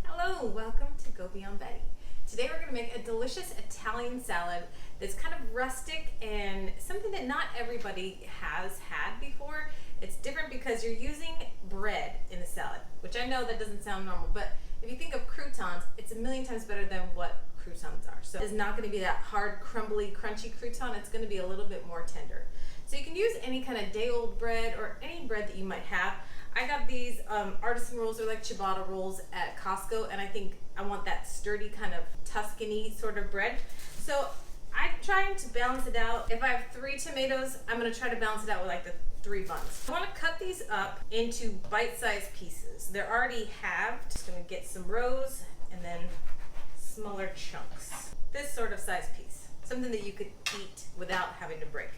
Hello, welcome to Go Beyond Betty. Today we're going to make a delicious Italian salad that's kind of rustic and something that not everybody has had before. It's different because you're using bread in the salad, which I know that doesn't sound normal, but if you think of croutons, it's a million times better than what croutons are. So it's not going to be that hard, crumbly, crunchy crouton. It's going to be a little bit more tender. So you can use any kind of day-old bread or any bread that you might have. I got these artisan rolls, or like ciabatta rolls at Costco, and I think I want that sturdy kind of Tuscan-y sort of bread. So I'm trying to balance it out. If I have 3 tomatoes, I'm going to try to balance it out with like the 3 buns. I want to cut these up into bite-sized pieces. They're already halved. Just going to get some rows and then smaller chunks. This sort of size piece. Something that you could eat without having to break.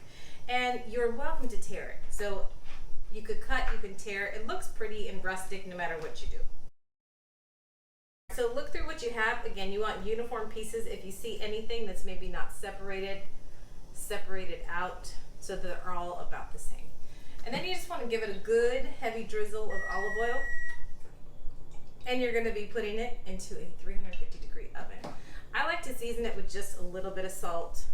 And you're welcome to tear it. So you could cut, you can tear. It looks pretty and rustic no matter what you do. So look through what you have. Again, you want uniform pieces. If you see anything that's maybe not separated, separate it out so that they're all about the same. And then you just want to give it a good heavy drizzle of olive oil. And you're going to be putting it into a 350-degree oven. I like to season it with just a little bit of salt,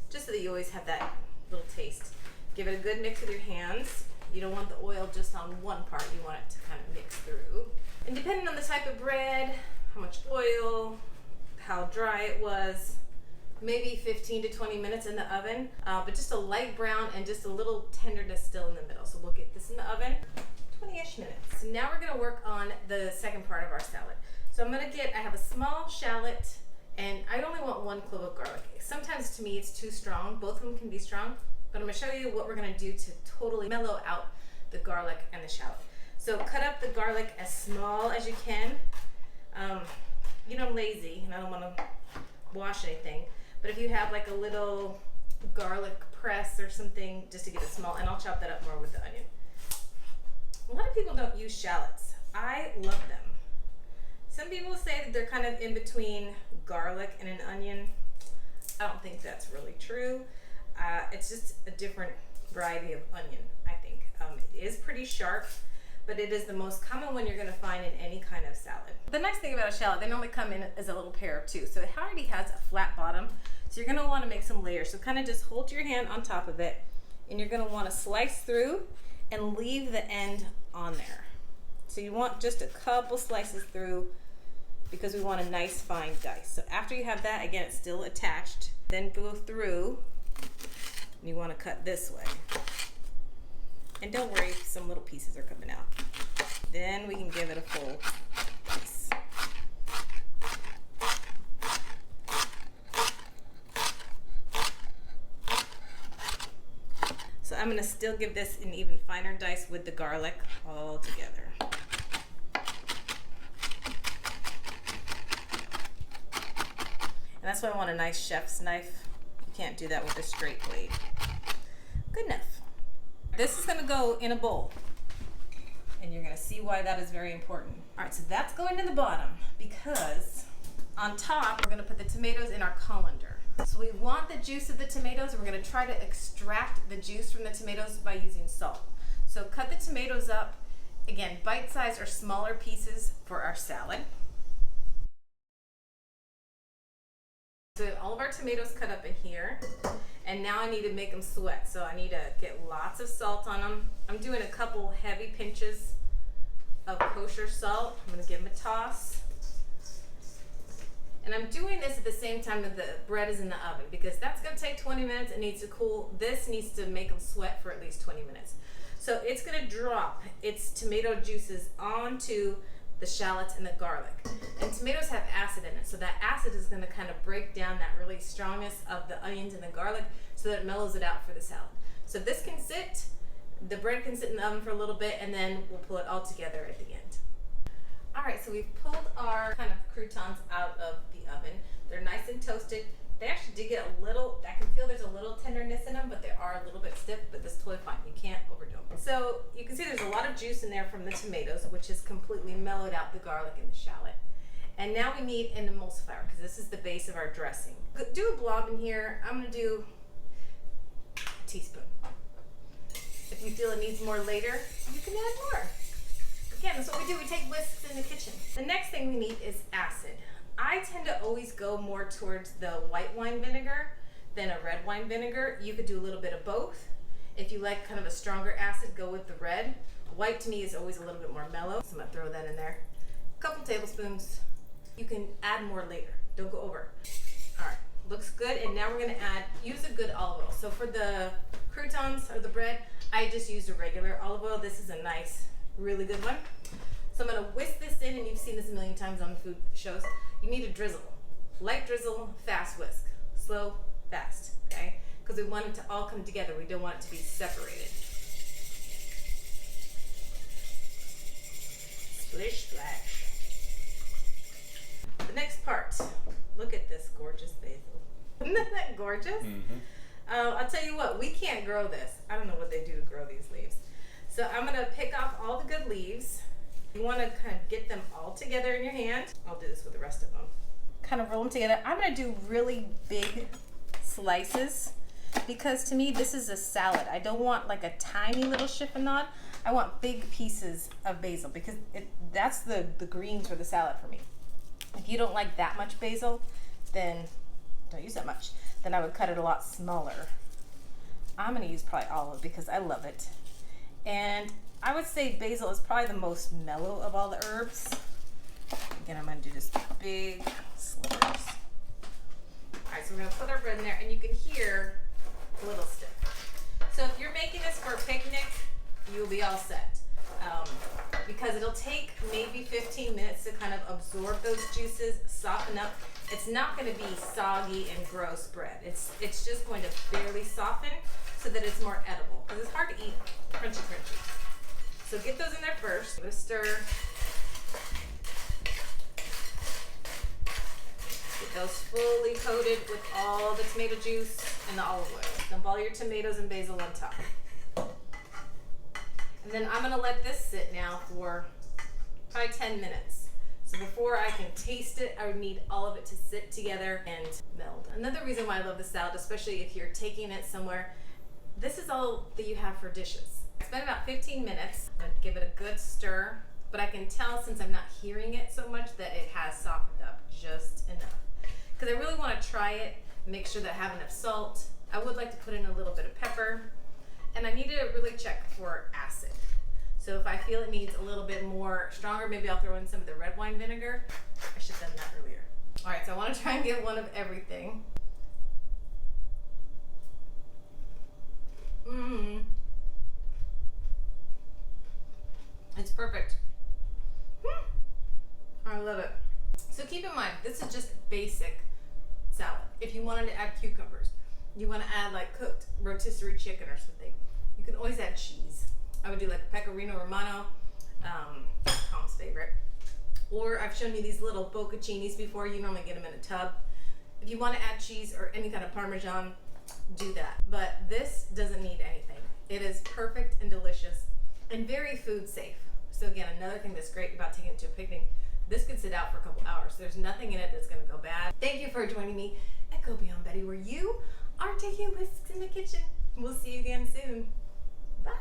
just so that you always have that little taste. Give it a good mix with your hands. You don't want the oil just on one part. You want it to kind of mix through. And depending on the type of bread, how much oil, how dry it was, maybe 15 to 20 minutes in the oven, but just a light brown and just a little tenderness still in the middle. So we'll get this in the oven, 20-ish minutes. So now we're gonna work on the second part of our salad. So I have a small shallot, and I only want 1 clove of garlic. Sometimes to me it's too strong. Both of them can be strong, but I'm gonna show you what we're gonna do to totally mellow out the garlic and the shallot. So cut up the garlic as small as you can. You know, I'm lazy and I don't wanna wash anything, but if you have like a little garlic press or something, just to get it small, and I'll chop that up more with the onion. A lot of people don't use shallots. I love them. Some people say that they're kind of in between garlic and an onion. I don't think that's really true. It's just a different variety of onion, I think. It is pretty sharp, but it is the most common one you're gonna find in any kind of salad. The nice thing about a shallot, they normally come in as a little pair of 2. So it already has a flat bottom. So you're gonna wanna make some layers. So kind of just hold your hand on top of it, and you're gonna wanna slice through and leave the end on there. So you want just a couple slices through, because we want a nice fine dice. So after you have that, again, it's still attached, then go through, and you want to cut this way. And don't worry if some little pieces are coming out. Then we can give it a full dice. So I'm going to still give this an even finer dice with the garlic all together. And that's why I want a nice chef's knife. You can't do that with a straight blade. Good enough. This is gonna go in a bowl, and you're gonna see why that is very important. All right, so that's going in the bottom, because on top, we're gonna put the tomatoes in our colander. So we want the juice of the tomatoes, and we're gonna try to extract the juice from the tomatoes by using salt. So cut the tomatoes up, again, bite-sized or smaller pieces for our salad. So all of our tomatoes cut up in here, and now I need to make them sweat. So I need to get lots of salt on them. I'm doing a couple heavy pinches of kosher salt. I'm gonna give them a toss. And I'm doing this at the same time that the bread is in the oven, because that's gonna take 20 minutes. It needs to cool. This needs to make them sweat for at least 20 minutes. So it's gonna drop its tomato juices onto the shallots and the garlic. And tomatoes have acid in it, so that acid is gonna kind of break down that really strongness of the onions and the garlic, so that it mellows it out for the salad. So this can sit, the bread can sit in the oven for a little bit, and then we'll pull it all together at the end. All right, so we've pulled our kind of croutons out of the oven. They're nice and toasted. They actually did get a little, I can feel there's a little tenderness in them, but they are a little bit stiff, but that's totally fine. You can't overdo them. So you can see there's a lot of juice in there from the tomatoes, which has completely mellowed out the garlic and the shallot. And now we need an emulsifier, because this is the base of our dressing. Do a blob in here. I'm gonna do a teaspoon. If you feel it needs more later, you can add more. we do, we take whisks in the kitchen. The next thing we need is acid. I tend to always go more towards the white wine vinegar than a red wine vinegar. You could do a little bit of both. If you like kind of a stronger acid, go with the red. White to me is always a little bit more mellow, so I'm gonna throw that in there. A couple tablespoons. You can add more later, don't go over. All right, looks good, and now we're gonna use a good olive oil. So for the croutons or the bread, I just used a regular olive oil. This is a nice, really good one. So I'm gonna whisk this in, and you've seen this a million times on food shows. You need a drizzle. Light drizzle, fast whisk. Slow, fast, okay? Because we want it to all come together. We don't want it to be separated. Splish, splash. The next part, look at this gorgeous basil. Isn't that gorgeous? Mm-hmm. I'll tell you what, we can't grow this. I don't know what they do to grow these leaves. So I'm gonna pick off all the good leaves. You wanna kind of get them all together in your hand. I'll do this with the rest of them. Kind of roll them together. I'm gonna do really big slices because to me this is a salad. I don't want like a tiny little chiffonade. I want big pieces of basil because that's the greens for the salad for me. If you don't like that much basil, then don't use that much. Then I would cut it a lot smaller. I'm gonna use probably olive because I love it. And I would say basil is probably the most mellow of all the herbs. Again, I'm gonna do just big slivers. All right, so we're gonna put our bread in there, and you can hear a little stick. So if you're making this for a picnic, you'll be all set. Because it'll take maybe 15 minutes to kind of absorb those juices, soften up. It's not going to be soggy and gross bread. It's just going to barely soften so that it's more edible. Because it's hard to eat crunchy. So get those in there first. I'm going to stir. Get those fully coated with all the tomato juice and the olive oil. Dump all your tomatoes and basil on top. And then I'm gonna let this sit now for probably 10 minutes. So before I can taste it, I would need all of it to sit together and meld. Another reason why I love the salad, especially if you're taking it somewhere, this is all that you have for dishes. Spend about 15 minutes and give it a good stir, but I can tell since I'm not hearing it so much that it has softened up just enough. Because I really wanna try it, make sure that I have enough salt. I would like to put in a little bit of pepper. And I need to really check for acid. So if I feel it needs a little bit more stronger, maybe I'll throw in some of the red wine vinegar. I should have done that earlier. All right, so I want to try and get one of everything. It's perfect. I love it. So keep in mind, this is just basic salad. If you wanted to add cucumbers, you want to add like cooked rotisserie chicken or something, you can always add cheese. I would do like a pecorino romano, Tom's favorite. Or I've shown you these little bocconcinis before. You normally get them in a tub. If you want to add cheese or any kind of Parmesan, do that. But this doesn't need anything. It is perfect and delicious and very food safe. So again, another thing that's great about taking it to a picnic, this could sit out for a couple hours. There's nothing in it that's going to go bad. Thank you for joining me at Go Beyond Betty, where you are taking whisks in the kitchen. We'll see you again soon. Bye.